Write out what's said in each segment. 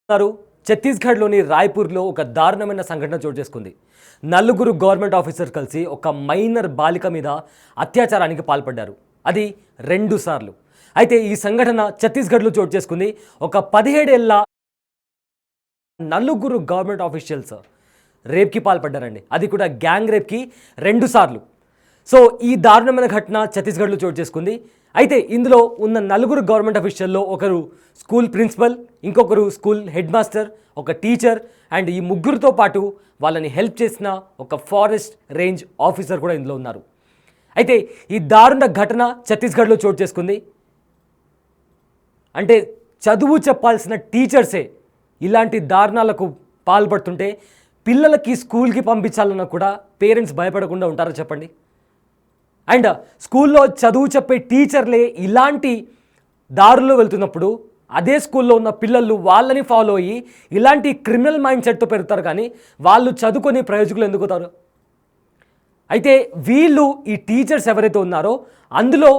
ఛత్తీస్గఢ్లోని రాయ్పూర్లో ఒక దారుణమైన సంఘటన చోటు చేసుకుంది. నలుగురు గవర్నమెంట్ ఆఫీసర్ కలిసి ఒక మైనర్ బాలిక మీద అత్యాచారానికి పాల్పడ్డారు. అది 2 సార్లు. అయితే ఈ సంఘటన ఛత్తీస్గఢ్లో చోటు చేసుకుంది. ఒక 17 ఏళ్ల నలుగురు గవర్నమెంట్ ఆఫీషియల్స్ రేప్కి పాల్పడ్డారండి. అది కూడా గ్యాంగ్ రేప్కి 2 సార్లు. సో ఈ దారుణమైన ఘటన ఛత్తీస్గఢ్లో చోటు చేసుకుంది. అయితే ఇందులో ఉన్న నలుగురు గవర్నమెంట్ అఫీషియల్లో ఒకరు స్కూల్ ప్రిన్సిపల్, ఇంకొకరు స్కూల్ హెడ్ మాస్టర్, ఒక టీచర్ అండ్ ఈ ముగ్గురితో పాటు వాళ్ళని హెల్ప్ చేసిన ఒక ఫారెస్ట్ రేంజ్ ఆఫీసర్ కూడా ఇందులో ఉన్నారు. అయితే ఈ దారుణ ఘటన ఛత్తీస్గఢ్లో చోటు చేసుకుంది. అంటే చదువు చెప్పాల్సిన టీచర్సే ఇలాంటి దారుణాలకు పాల్పడుతుంటే పిల్లలకి స్కూల్కి పంపించాలన్నా కూడా పేరెంట్స్ భయపడకుండా ఉంటారో చెప్పండి. అండ్ స్కూల్లో చదువు చెప్పే టీచర్లే ఇలాంటి దారుల్లో వెళ్తున్నప్పుడు అదే స్కూల్లో ఉన్న పిల్లలు వాళ్ళని ఫాలో అయ్యి ఇలాంటి క్రిమినల్ మైండ్ సెట్తో పెరుగుతారు, కానీ వాళ్ళు చదువుకొని ప్రయోజకులు ఎందుకు అవుతారు? అయితే వీళ్ళు ఈ టీచర్స్ ఎవరైతే ఉన్నారో అందులో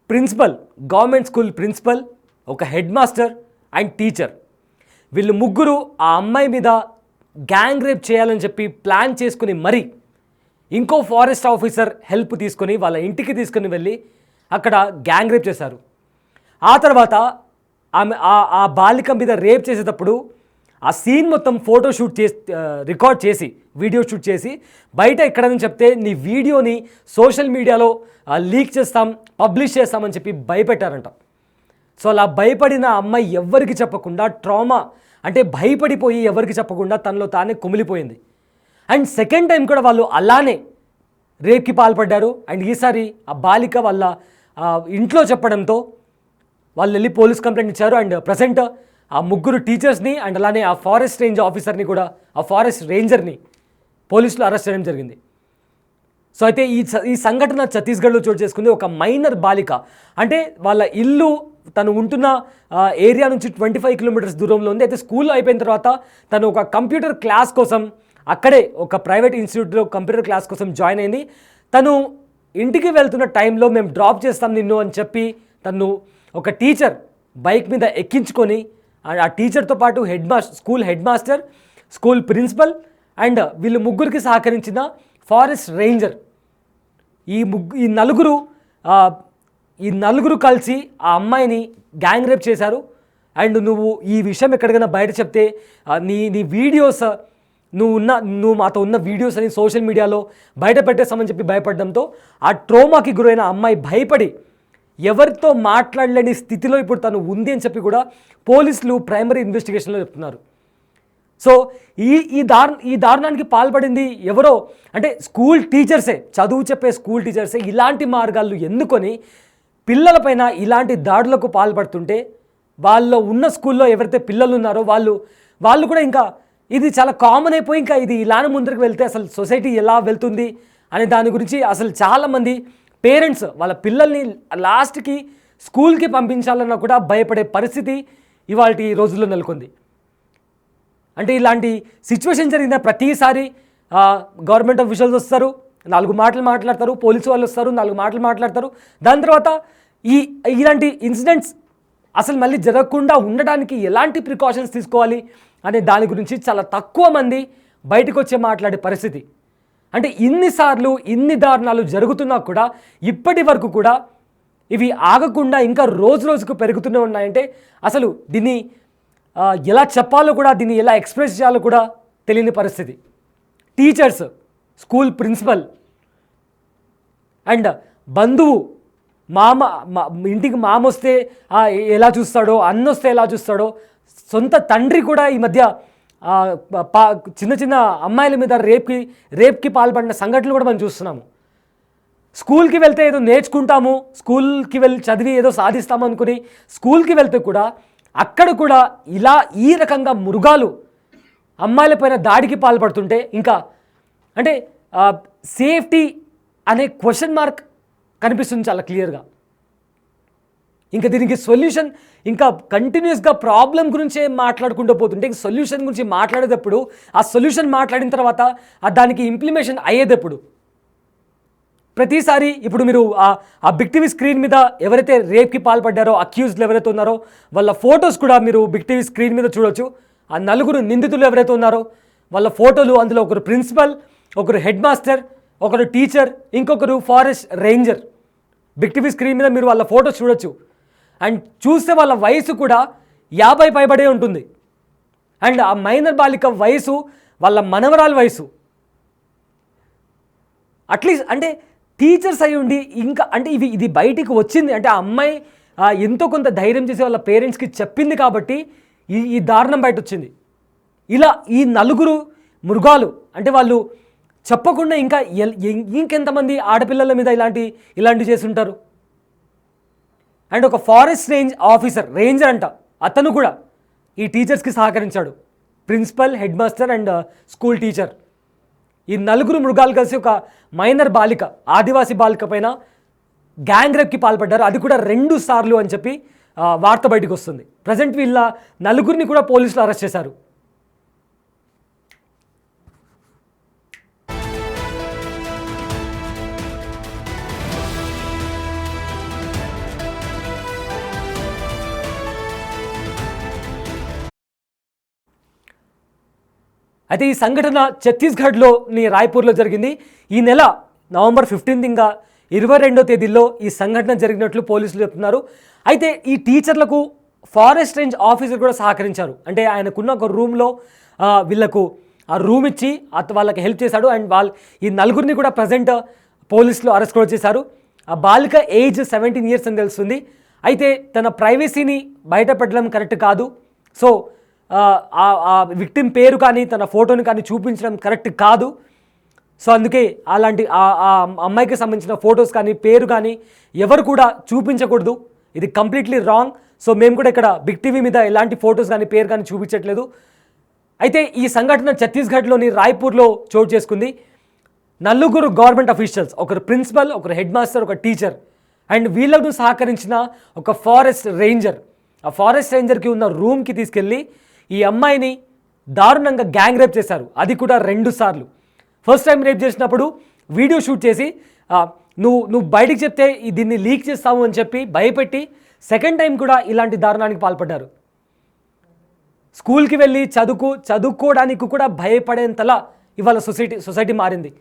ప్రిన్సిపల్, గవర్నమెంట్ స్కూల్ ప్రిన్సిపల్, ఒక హెడ్ మాస్టర్ అండ్ టీచర్, వీళ్ళు ముగ్గురు ఆ అమ్మాయి మీద గ్యాంగ్ రేప్ చేయాలని చెప్పి ప్లాన్ చేసుకుని మరీ ఇంకో ఫారెస్ట్ ఆఫీసర్ హెల్ప్ తీసుకొని వాళ్ళ ఇంటికి తీసుకుని వెళ్ళి అక్కడ గ్యాంగ్ రేప్ చేశారు. ఆ తర్వాత ఆమె ఆ బాలిక మీద రేప్ చేసేటప్పుడు ఆ సీన్ మొత్తం ఫోటో షూట్ చేసి రికార్డ్ చేసి వీడియో షూట్ చేసి బయట ఎక్కడని చెప్తే నీ వీడియోని సోషల్ మీడియాలో లీక్ చేస్తాం, పబ్లిష్ చేస్తామని చెప్పి భయపెట్టారంట. సో అలా భయపడిన అమ్మాయి ఎవ్వరికి చెప్పకుండా ట్రామా అంటే భయపడిపోయి ఎవరికి చెప్పకుండా తనలో తానే కుమిలిపోయింది. అండ్ సెకండ్ టైం కూడా వాళ్ళు అలానే రేప్కి పాల్పడ్డారు. అండ్ ఈసారి ఆ బాలిక వాళ్ళ ఇంట్లో చెప్పడంతో వాళ్ళు వెళ్ళి పోలీస్ కంప్లైంట్ ఇచ్చారు. అండ్ ప్రజెంట్ ఆ ముగ్గురు టీచర్స్ని అండ్ అలానే ఆ ఫారెస్ట్ రేంజ్ ఆఫీసర్ని కూడా, ఆ ఫారెస్ట్ రేంజర్ని పోలీసులు అరెస్ట్ చేయడం జరిగింది. సో అయితే ఈ సంఘటన ఛత్తీస్గఢ్లో చోటు చేసుకుంది. ఒక మైనర్ బాలిక, అంటే వాళ్ళ ఇల్లు తను ఉంటున్న ఏరియా నుంచి 25 కిలోమీటర్స్ దూరంలో ఉంది. అయితే స్కూల్ అయిపోయిన తర్వాత తను ఒక కంప్యూటర్ క్లాస్ కోసం అక్కడే ఒక ప్రైవేట్ ఇన్స్టిట్యూట్లో కంప్యూటర్ క్లాస్ కోసం జాయిన్ అయింది. తను ఇంటికి వెళ్తున్న టైంలో మేము డ్రాప్ చేస్తాం నిన్ను అని చెప్పి తను ఒక టీచర్ బైక్ మీద ఎక్కించుకొని ఆ టీచర్తో పాటు school head master, school principal and వీళ్ళు ముగ్గురికి సహకరించిన ఫారెస్ట్ రేంజర్, ఈ నలుగురు కలిసి ఆ అమ్మాయిని గ్యాంగ్ రేప్ చేశారు. అండ్ నువ్వు ఈ విషయం ఎక్కడికైనా బయట చెప్తే నీ వీడియోస్ నువ్వు మాతో ఉన్న వీడియోస్ అని సోషల్ మీడియాలో బయట పెట్టేస్తామని చెప్పి భయపడడంతో ఆ ట్రోమాకి గురైన అమ్మాయి భయపడి ఎవరితో మాట్లాడలేని స్థితిలో ఇప్పుడు తను ఉంది అని చెప్పి కూడా పోలీసులు ప్రైమరీ ఇన్వెస్టిగేషన్లో చెప్తున్నారు. సో ఈ దారుణానికి పాల్పడింది ఎవరో అంటే స్కూల్ టీచర్సే, చదువు చెప్పే స్కూల్ టీచర్సే ఇలాంటి మార్గాలు ఎన్నుకొని పిల్లలపైన ఇలాంటి దాడులకు పాల్పడుతుంటే వాళ్ళు ఉన్న స్కూల్లో ఎవరైతే పిల్లలు ఉన్నారో వాళ్ళు కూడా ఇంకా ఇది చాలా కామన్ అయిపోయి ఇంకా ఇది ఇలానే ముందుకు వెళ్తే అసలు సొసైటీ ఎలా వెళ్తుంది అనే దాని గురించి అసలు చాలామంది పేరెంట్స్ వాళ్ళ పిల్లల్ని లాస్ట్కి స్కూల్కి పంపించాలన్నా కూడా భయపడే పరిస్థితి ఇవాళ రోజుల్లో నెలకొంది. అంటే ఇలాంటి సిచ్యువేషన్ జరిగిన ప్రతిసారి గవర్నమెంట్ ఆఫీషియల్స్ వస్తారు, 4 మాటలు మాట్లాడతారు, పోలీసు వాళ్ళు వస్తారు, 4 మాటలు మాట్లాడతారు. దాని తర్వాత ఇలాంటి ఇన్సిడెంట్స్ అసలు మళ్ళీ జరగకుండా ఉండడానికి ఎలాంటి ప్రికాషన్స్ తీసుకోవాలి అనే దాని గురించి చాలా తక్కువ మంది బయటకు వచ్చే మాట్లాడే పరిస్థితి. అంటే ఇన్నిసార్లు ఇన్ని దారుణాలు జరుగుతున్నా కూడా ఇప్పటి వరకు కూడా ఇవి ఆగకుండా ఇంకా రోజు రోజుకు పెరుగుతూనే ఉన్నాయంటే అసలు దీన్ని ఎలా చెప్పాలో కూడా, దీన్ని ఎలా ఎక్స్ప్రెస్ చేయాలో కూడా తెలియని పరిస్థితి. టీచర్స్, స్కూల్ ప్రిన్సిపల్ అండ్ బంధువు, ఇంటికి మామ వస్తే ఎలా చూస్తాడో, అన్న వస్తే ఎలా చూస్తాడో, సొంత తండ్రి కూడా ఈ మధ్య చిన్న చిన్న అమ్మాయిల మీద రేప్కి పాల్పడిన సంఘటనలు కూడా మనం చూస్తున్నాము. స్కూల్కి వెళ్తే ఏదో నేర్చుకుంటాము, స్కూల్కి వెళ్ళి చదివి ఏదో సాధిస్తాము అనుకుని స్కూల్కి వెళ్తే కూడా అక్కడ కూడా ఈ రకంగా మృగాలు అమ్మాయిలపైన దాడికి పాల్పడుతుంటే ఇంకా అంటే సేఫ్టీ అనే క్వశ్చన్ మార్క్ కనిపిస్తుంది చాలా క్లియర్గా. ఇంకా దీనికి సొల్యూషన్ ఇంకా కంటిన్యూస్గా ప్రాబ్లం గురించే మాట్లాడుకుంటూ పోతుంటే సొల్యూషన్ గురించి మాట్లాడేటప్పుడు ఆ సొల్యూషన్ మాట్లాడిన తర్వాత దానికి ఇంప్లిమెంటేషన్ అయ్యేటప్పుడు ప్రతిసారి ఇప్పుడు మీరు ఆ బిగ్ టీవీ స్క్రీన్ మీద ఎవరైతే రేప్కి పాల్పడ్డారో అక్యూజ్డ్లు ఎవరైతే ఉన్నారో వాళ్ళ ఫొటోస్ కూడా మీరు బిగ్ టీవీ స్క్రీన్ మీద చూడొచ్చు. ఆ నలుగురు నిందితులు ఎవరైతే ఉన్నారో వాళ్ళ ఫోటోలు, అందులో ఒకరు ప్రిన్సిపల్, ఒకరు హెడ్ మాస్టర్, ఒకరు టీచర్, ఇంకొకరు forest ranger. Big TV screen మీద మీరు వాళ్ళ ఫోటోస్ చూడొచ్చు. అండ్ చూస్తే వాళ్ళ వయసు కూడా 50 పైబడే ఉంటుంది. అండ్ ఆ మైనర్ బాలిక వయసు వాళ్ళ మనవరాల వయసు. అట్లీస్ట్ అంటే టీచర్స్ అయి ఉండి ఇంకా అంటే ఇది బయటికి వచ్చింది అంటే ఆ అమ్మాయి ఎంతో కొంత ధైర్యం చేసి వాళ్ళ పేరెంట్స్కి చెప్పింది కాబట్టి ఈ దారుణం బయట వచ్చింది. ఇలా ఈ నలుగురు మృగాలు అంటే వాళ్ళు చెప్పకుండా ఇంకెంతమంది ఆడపిల్లల మీద ఇలాంటి చేసి ఉంటారు. అండ్ ఒక ఫారెస్ట్ రేంజర్ అంట, అతను కూడా ఈ టీచర్స్కి సహకరించాడు. Principal, head master and school teacher. ఈ నలుగురు మృగాలు కలిసి ఒక మైనర్ బాలిక, ఆదివాసీ బాలిక పైన గ్యాంగ్ రేప్కి పాల్పడ్డారు. అది కూడా 2 సార్లు అని చెప్పి వార్త బయటకు వస్తుంది. ప్రజెంట్ వీళ్ళ నలుగురిని కూడా పోలీసులు అరెస్ట్ చేశారు. అయితే ఈ సంఘటన ఛత్తీస్గఢ్లోని రాయ్పూర్లో జరిగింది. ఈ నెల నవంబర్ 15 ఇంకా 22వ తేదీల్లో ఈ సంఘటన జరిగినట్లు పోలీసులు చెప్తున్నారు. అయితే ఈ టీచర్లకు ఫారెస్ట్ రేంజ్ ఆఫీసర్ కూడా సహకరించారు. అంటే ఆయనకున్న ఒక రూమ్లో వీళ్ళకు ఆ రూమ్ ఇచ్చి వాళ్ళకి హెల్ప్ చేశాడు. అండ్ ఈ నలుగురిని కూడా ప్రజెంట్ పోలీసులు అరెస్ట్ కూడా చేశారు. ఆ బాలిక ఏజ్ 17 years అని తెలుస్తుంది. అయితే తన ప్రైవసీని బయటపెట్టడం కరెక్ట్ కాదు. సో ఆ విక్టిమ్ పేరు కానీ తన ఫోటోని కానీ చూపించడం కరెక్ట్ కాదు. సో అందుకే అలాంటి ఆ అమ్మాయికి సంబంధించిన ఫొటోస్ కానీ పేరు కానీ ఎవరు కూడా చూపించకూడదు. ఇది కంప్లీట్లీ రాంగ్. సో మేము కూడా ఇక్కడ బిగ్ టీవీ మీద ఎలాంటి ఫొటోస్ కానీ పేరు కానీ చూపించట్లేదు. అయితే ఈ సంఘటన ఛత్తీస్గఢ్లోని రాయ్పూర్లో చోటు చేసుకుంది. నలుగురు గవర్నమెంట్ అఫీషియల్స్, ఒకరు ప్రిన్సిపల్, ఒకరు హెడ్ మాస్టర్, ఒక టీచర్ అండ్ వీళ్ళకు సహకరించిన ఒక ఫారెస్ట్ రేంజర్. ఆ ఫారెస్ట్ రేంజర్కి ఉన్న రూమ్కి తీసుకెళ్ళి ఈ అమ్మాయిని దారుణంగా గ్యాంగ్ రేప్ చేశారు. అది కూడా 2 సార్లు. ఫస్ట్ టైం రేప్ చేసినప్పుడు వీడియో షూట్ చేసి నువ్వు బయటికి చెప్తే దీన్ని లీక్ చేస్తావు అని చెప్పి భయపెట్టి సెకండ్ టైం కూడా ఇలాంటి దారుణానికి పాల్పడ్డారు. స్కూల్కి వెళ్ళి చదువుకోవడానికి కూడా భయపడేంతలా ఇవాళ సొసైటీ మారింది.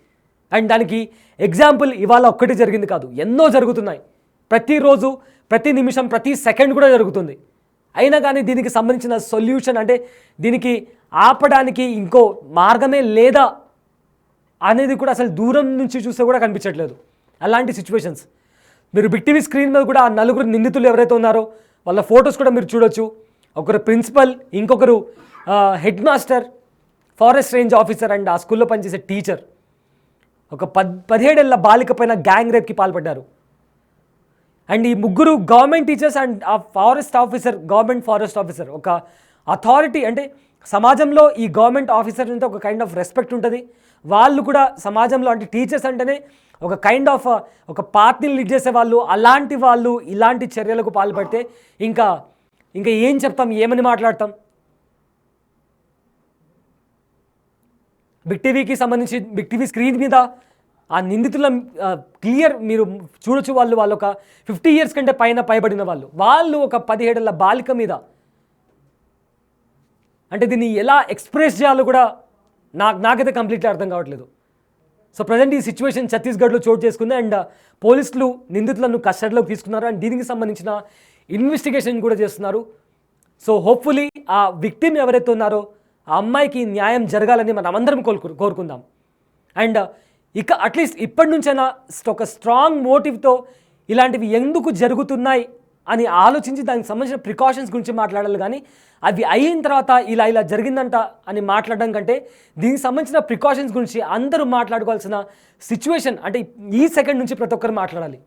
అండ్ దానికి ఎగ్జాంపుల్ ఇవాళ ఒక్కటి జరిగింది కాదు, ఎన్నో జరుగుతున్నాయి. ప్రతిరోజు, ప్రతి నిమిషం, ప్రతి సెకండ్ కూడా జరుగుతుంది. అయినా కానీ దీనికి సంబంధించిన సొల్యూషన్ అంటే దీనికి ఆపడానికి ఇంకో మార్గమే లేదా అనేది కూడా అసలు దూరం నుంచి చూస్తే కూడా కనిపించట్లేదు. అలాంటి సిచ్యువేషన్స్ మీరు బిగ్ టీవీ స్క్రీన్ మీద కూడా ఆ నలుగురు నిందితులు ఎవరైతే ఉన్నారో వాళ్ళ ఫొటోస్ కూడా మీరు చూడొచ్చు. ఒకరు ప్రిన్సిపల్, ఇంకొకరు head master, forest range officer and ఆ స్కూల్లో పనిచేసే టీచర్. ఒక 17 ఏళ్ల బాలిక పైన గ్యాంగ్ రేప్కి పాల్పడ్డారు. అండ్ ఈ ముగ్గురు గవర్నమెంట్ టీచర్స్ అండ్ ఆ గవర్నమెంట్ ఫారెస్ట్ ఆఫీసర్ ఒక అథారిటీ. అంటే సమాజంలో ఈ గవర్నమెంట్ ఆఫీసర్ అంటే ఒక కైండ్ ఆఫ్ రెస్పెక్ట్ ఉంటుంది. వాళ్ళు కూడా సమాజంలో అంటే టీచర్స్ అంటేనే ఒక కైండ్ ఆఫ్ ఒక పార్టీని లీడ్ చేసే వాళ్ళు. అలాంటి వాళ్ళు ఇలాంటి చర్యలకు పాల్పడితే ఇంకా ఏం చెప్తాం, ఏమని మాట్లాడతాం. బిగ్ టీవీకి సంబంధించి బిగ్ టీవీ స్క్రీన్ మీద ఆ నిందితుల క్లియర్ మీరు చూడొచ్చు. వాళ్ళు ఒక 50 years కంటే పైబడిన వాళ్ళు ఒక 17 ఏళ్ల బాలిక మీద అంటే దీన్ని ఎలా ఎక్స్ప్రెస్ చేయాలో కూడా నాకైతే కంప్లీట్లీ అర్థం కావట్లేదు. సో ప్రజెంట్ ఈ సిచ్యువేషన్ ఛత్తీస్గఢ్లో చోటు చేసుకుంది. అండ్ పోలీసులు నిందితులను కస్టడీలోకి తీసుకున్నారు. అండ్ దీనికి సంబంధించిన ఇన్వెస్టిగేషన్ కూడా చేస్తున్నారు. సో హోప్ఫుల్లీ ఆ విక్టిమ్ ఎవరైతే ఉన్నారో ఆ అమ్మాయికి న్యాయం జరగాలని మనం అందరం కోరుకుందాం. అండ్ ఇక అట్లీస్ట్ ఇప్పటి నుంచైనా ఒక స్ట్రాంగ్ మోటివ్తో ఇలాంటివి ఎందుకు జరుగుతున్నాయి అని ఆలోచించి దానికి సంబంధించిన ప్రికాషన్స్ గురించి మాట్లాడాలి. కానీ అవి అయిన తర్వాత ఇలా జరిగిందంట అని మాట్లాడడం కంటే దీనికి సంబంధించిన ప్రికాషన్స్ గురించి అందరూ మాట్లాడుకోవాల్సిన సిచ్యువేషన్ అంటే ఈ సెకండ్ నుంచి ప్రతి ఒక్కరు మాట్లాడాలి.